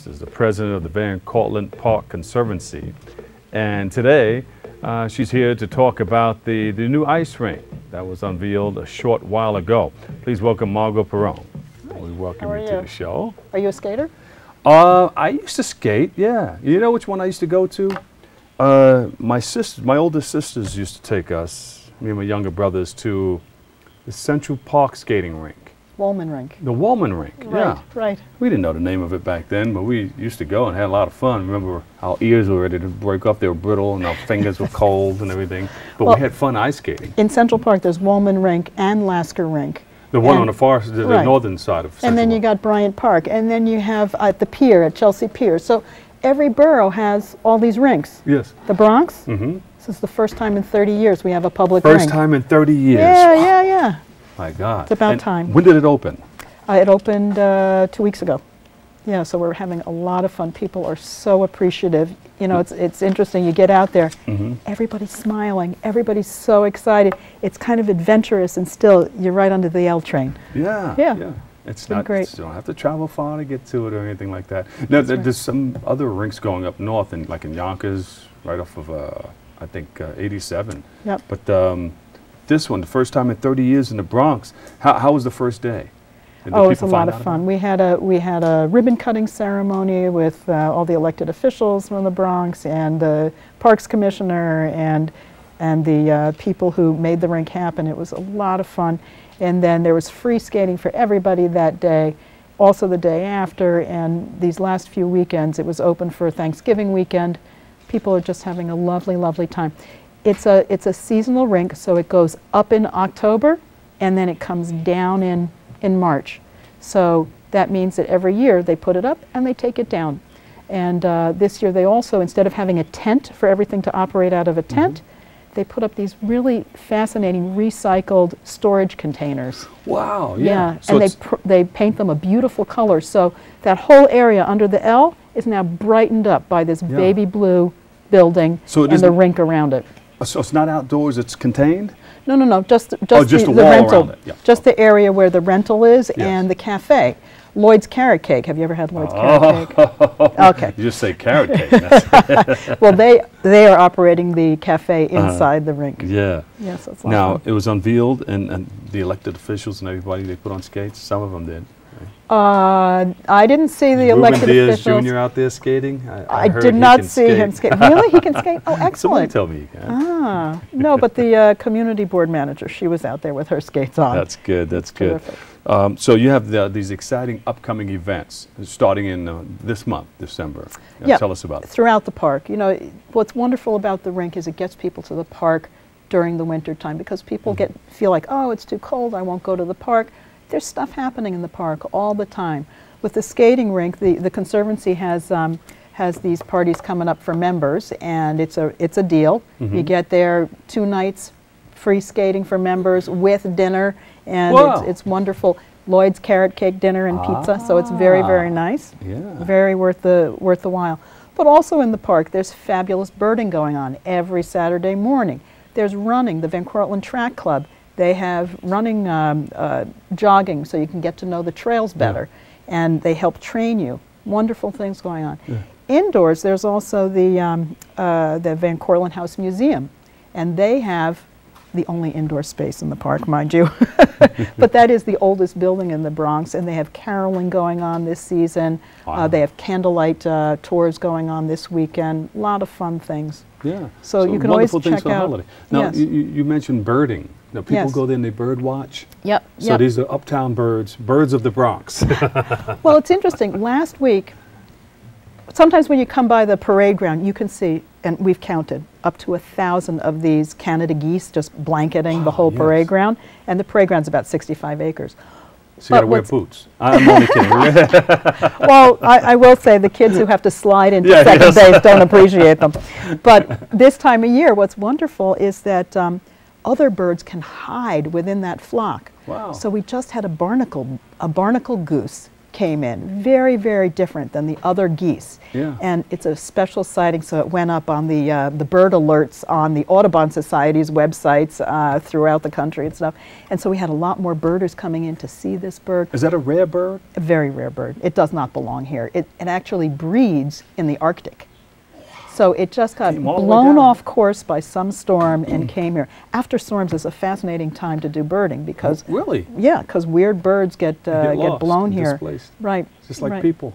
Forrest is the president of the Van Cortlandt Park Conservancy. And today, she's here to talk about the new ice rink that was unveiled a short while ago. Please welcome Margot Perron. We welcome you to the show. Are you a skater? I used to skate, yeah. You know which one I used to go to? My older sisters used to take us, me and my younger brothers, to the Central Park skating rink. Woolman Rink. The Woolman Rink, right, yeah. Right. We didn't know the name of it back then, but we used to go and had a lot of fun. Remember, our ears were ready to break off, they were brittle, and our fingers were cold and everything. But well, we had fun ice skating. In Central Park, there's Woolman Rink and Lasker Rink. The one on the far, the northern side of Central And then Park. you got Bryant Park, and then you have at the pier, at Chelsea Pier. So every borough has all these rinks. Yes. The Bronx, this is the first time in 30 years we have a public rink. First time in 30 years. Yeah, wow. yeah. My God. It's about time. When did it open? It opened 2 weeks ago. Yeah, so we're having a lot of fun. People are so appreciative. You know, it's interesting. You get out there, everybody's smiling, everybody's so excited. It's kind of adventurous, and still, you're right under the L train. Yeah. It's not great. You don't have to travel far to get to it or anything like that. Now, there's some other rinks going up north, like in Yonkers, right off of, I think, 87. Yep. But this one, the first time in 30 years in the Bronx, how was the first day? Oh, it was a lot of fun. We had a ribbon cutting ceremony with all the elected officials from the Bronx and the Parks Commissioner and the people who made the rink happen. It was a lot of fun. And then there was free skating for everybody that day, also the day after, and these last few weekends it was open for Thanksgiving weekend. People are just having a lovely, lovely time. It's a seasonal rink, so it goes up in October and then it comes down in March. So that means that every year they put it up and they take it down. And this year they also, instead of having a tent for everything to operate out of a tent, they put up these really fascinating recycled storage containers. Wow, yeah. So and they paint them a beautiful color. So that whole area under the L is now brightened up by this baby blue building and the rink around it. So it's not outdoors, it's contained? No, just the wall rental, around it. Yeah. just the area where the rental is and the cafe. Lloyd's Carrot Cake. Have you ever had Lloyd's Carrot Cake? Okay. You just say carrot cake. Well, they are operating the cafe inside the rink. Yeah. Yes, it's now, it was unveiled, and the elected officials and everybody, they put on skates. Some of them did. I didn't see the elected officials. Ruben Diaz Jr. out there skating? I did not see him skate. Really? He can skate? Oh, excellent. Somebody tell me he can. Ah, no, but the community board manager, she was out there with her skates on. That's good, that's good. Terrific. So you have these exciting upcoming events starting in this month, December. Tell us about it. Throughout the park. You know, what's wonderful about the rink is it gets people to the park during the winter time because people feel like, oh, it's too cold, I won't go to the park. There's stuff happening in the park all the time. With the skating rink, the Conservancy has these parties coming up for members, and it's a deal. You get there 2 nights free skating for members with dinner, and it's wonderful. Lloyd's Carrot Cake dinner and pizza, so it's very, very nice. Yeah. Very worth the while. But also in the park, there's fabulous birding going on every Saturday morning. There's running, the Van Cortlandt Track Club. They have running, jogging, so you can get to know the trails better, and they help train you. Wonderful things going on. Indoors, there's also the Van Cortlandt House Museum, and they have the only indoor space in the park, mind you. But that is the oldest building in the Bronx, and they have caroling going on this season. Wow. They have candlelight tours going on this weekend. A lot of fun things. Yeah. So you can always check out. Holiday. Now, you mentioned birding. Now, people go there and they bird watch. Yep. So these are uptown birds of the Bronx. Well, it's interesting. Last week, sometimes when you come by the parade ground, you can see, and we've counted, up to 1,000 of these Canada geese just blanketing the whole parade ground. And the parade ground's about 65 acres. So you got to wear boots. I'm only kidding. Well, I will say the kids who have to slide into second base don't appreciate them. But this time of year, what's wonderful is that other birds can hide within that flock. Wow. So we just had a barnacle goose came in. Very, very different than the other geese. Yeah. And it's a special sighting, so it went up on the bird alerts on the Audubon Society's websites throughout the country and stuff. And so we had a lot more birders coming in to see this bird. Is that a rare bird? A very rare bird. It does not belong here. It actually breeds in the Arctic. So it just got blown off course by some storm and came here. After storms is a fascinating time to do birding because really, yeah, because weird birds get blown here. Displaced. Right. Just like people.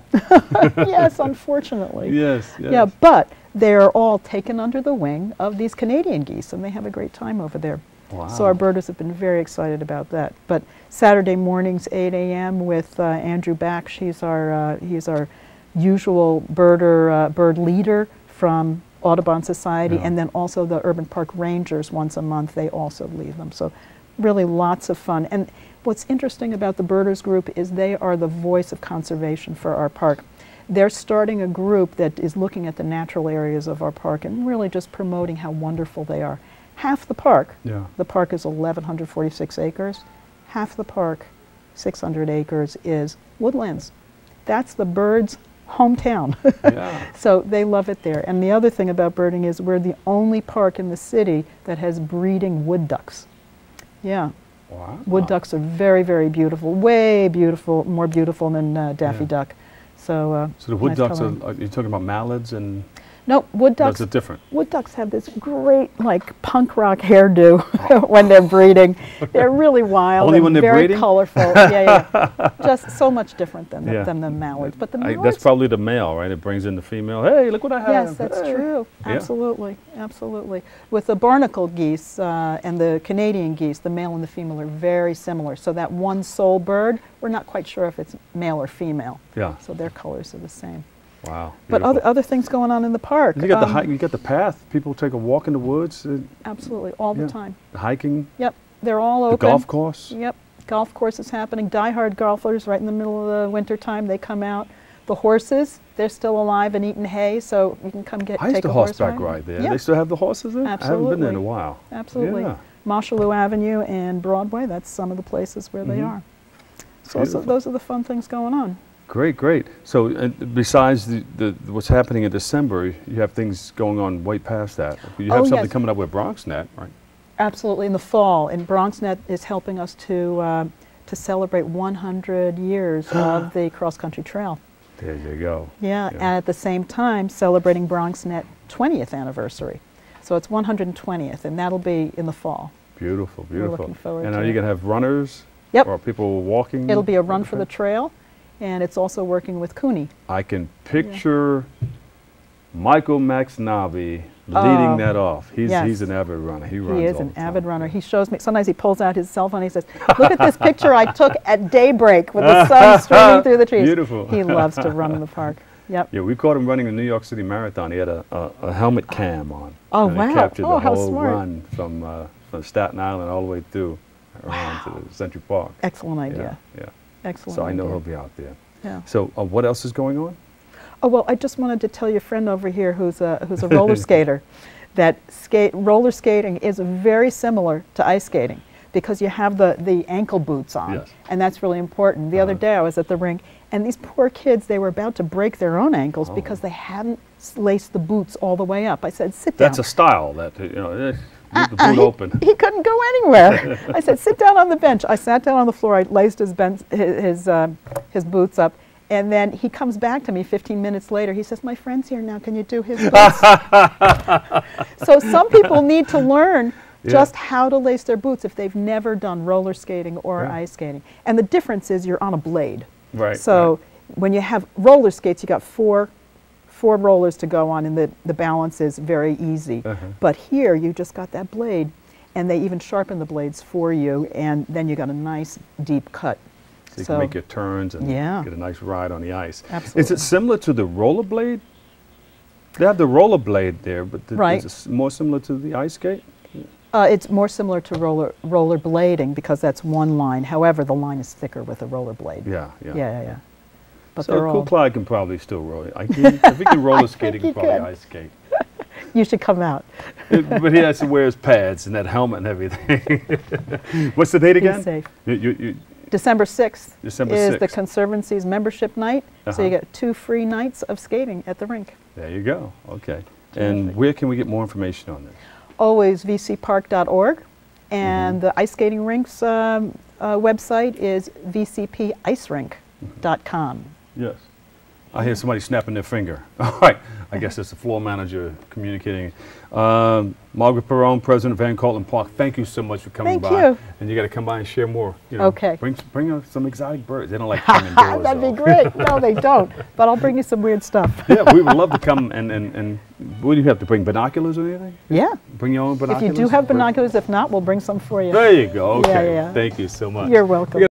Yes, unfortunately. Yes, yes. Yeah, but they're all taken under the wing of these Canadian geese, and they have a great time over there. Wow. So our birders have been very excited about that. But Saturday mornings, 8 a.m. with Andrew Baksh. He's our usual bird leader from Audubon Society, and then also the Urban Park Rangers once a month, they also lead them. So really lots of fun. And what's interesting about the birders group is they are the voice of conservation for our park. They're starting a group that is looking at the natural areas of our park and really just promoting how wonderful they are. Half the park, the park is 1,146 acres, half the park, 600 acres, is woodlands. That's the birds' hometown. So they love it there. And the other thing about birding is we're the only park in the city that has breeding wood ducks. Yeah. Wow. Wood ducks are very, very beautiful, way beautiful, more beautiful than Daffy Duck. So, so the wood ducks are you talking about mallards and? No, wood ducks. That's different. Wood ducks have this great, like, punk rock hairdo when they're breeding. They're really wild. Only when they're very breeding? Colorful. Yeah. Just so much different than the mallards. But the mallards, that's probably the male, right? It brings in the female. Hey, look what I have. Yes, that's true. Absolutely, absolutely. With the barnacle geese and the Canadian geese, the male and the female are very similar. So that one sole bird, we're not quite sure if it's male or female. Yeah. So their colors are the same. Wow. But other things going on in the park. You got the hike, you got the path. People take a walk in the woods. Absolutely, all the time. The hiking. Yep, they're all open. The golf course. Yep, golf course is happening. Die-hard golfers right in the middle of the winter time, they come out. The horses, they're still alive and eating hay, so you can come take a horse ride. I used to horseback ride there. Yep. They still have the horses there? Absolutely. I haven't been there in a while. Absolutely. Yeah. Mosholu Avenue and Broadway, that's some of the places where they are. So those are the fun things going on. Great, great. So besides what's happening in December, you have things going on way past that. You have something coming up with BronxNet, right? Absolutely, in the fall. And BronxNet is helping us to celebrate 100 years of the cross-country trail. There you go. Yeah, and at the same time, celebrating BronxNet 20th anniversary. So it's 120th, and that'll be in the fall. Beautiful, beautiful. We're looking forward to it. And are you going to have runners? Yep. Or people walking? It'll be a run for the trail. And it's also working with Cooney. I can picture Michael McSnobby leading that off. He's an avid runner. He runs all the time. He is an avid runner. He shows me, sometimes he pulls out his cell phone and he says, look at this picture I took at daybreak with the sun streaming through the trees. Beautiful. He loves to run in the park. Yep. Yeah, we caught him running the New York City Marathon. He had a helmet cam on. Oh, and wow. He captured the how whole smart. run from Staten Island all the way through around to Central Park. Excellent idea. Yeah. Excellent So I know idea. he'll be out there. Yeah. So what else is going on? Oh, well, I just wanted to tell your friend over here who's a roller skater that roller skating is very similar to ice skating because you have the ankle boots on, and that's really important. The other day I was at the rink, and these poor kids, they were about to break their own ankles because they hadn't laced the boots all the way up. I said, sit down. That's a style that, leave the boot open. He couldn't go anywhere. I said, sit down on the bench. I sat down on the floor. I laced his boots up. And then he comes back to me 15 minutes later. He says, my friend's here now. Can you do his boots? So some people need to learn just how to lace their boots if they've never done roller skating or ice skating. And the difference is you're on a blade. Right. So when you have roller skates, you got four rollers to go on, and the balance is very easy. But here, you just got that blade, and they even sharpen the blades for you, and then you got a nice deep cut. So you can make your turns and get a nice ride on the ice. Absolutely. Is it similar to the rollerblade? They have the rollerblade there, but is it more similar to the ice skate? It's more similar to roller blading because that's one line. However, the line is thicker with a rollerblade. Yeah. But so Cool Clyde can probably still roll. If he can roller skate, he can probably ice skate. You should come out. But he has to wear his pads and that helmet and everything. What's the date again? He's safe. December 6th December is 6th. the Conservancy's membership night, so you get 2 free nights of skating at the rink. There you go. Okay. Terrific. And where can we get more information on this? Always vcpark.org, and the ice skating rink's website is vcpicerink.com. Yes. I hear somebody snapping their finger. All right. I guess it's the floor manager communicating. Margaret Perrone, President of Van Cortlandt Park, thank you so much for coming by. Thank you. And you got to come by and share more. You know, Okay. Bring some exotic birds. They don't like coming indoors. That'd be though. great. No, they don't. But I'll bring you some weird stuff. Yeah, we would love to come and what do you have to bring? Binoculars or anything? Yeah. Bring your own If binoculars? you do have binoculars, if not, we'll bring some for you. There you go. Okay. Yeah. Thank you so much. You're welcome.